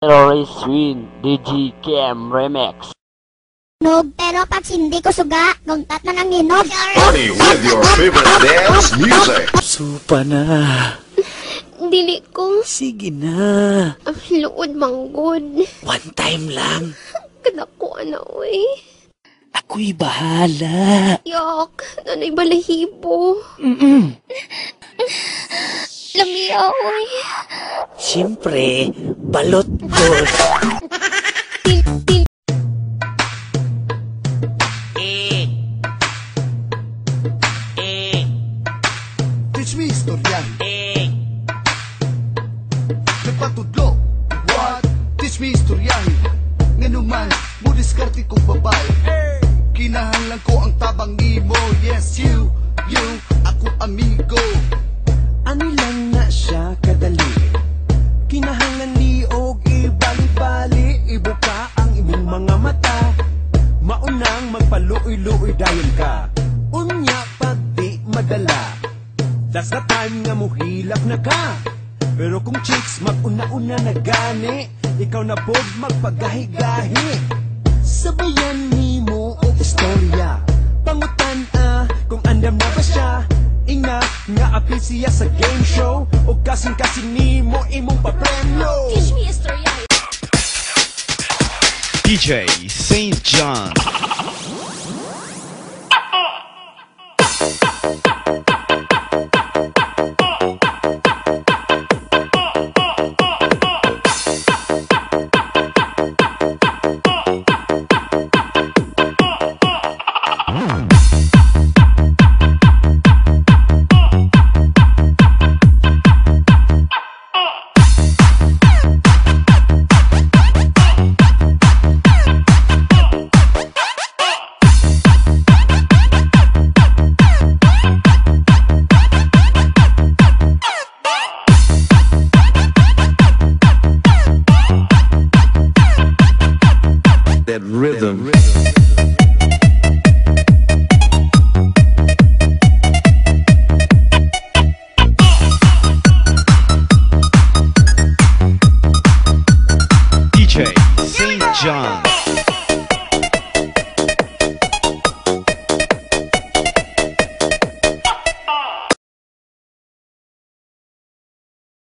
Terrorist Win DG Cam Remix. Pero pag hindi ko suga, guntat na ng hinog. Party with your favorite dance music. Supa na. Dili ko. Sige na. Luod manggod. One time lang. Kadako na, uy. Ako'y bahala. Yak, nanay balahibo. Lamia, uy. Siyempre, balot ko. Teach me istorya. Nagpatudlo. What? Teach me istoryahin. Nganuman, mo diskarte kong babae. Kinahanglan ko ang tabang nimo. Yes, you, ako amigo. Ani lang na siya kadali. Kinahanglan liog, ibali-bali. Ibuka ang imong mga mata. Maunang magpaluoy-luoy dayon ka. Unya pag di madala. That's the time nga mo hilak na ka. Pero kung chicks mag-una-una na gani, ikaw na pod magpagahi-gahi. Sabayan ni mo o istorya. Pangutan kung andam na ba siya. Inga nga apil siya sa game show. O kasing-kasing ni mo imong papremyo. Teach me istorya. DJ St. John. That rhythm. DJ St. John.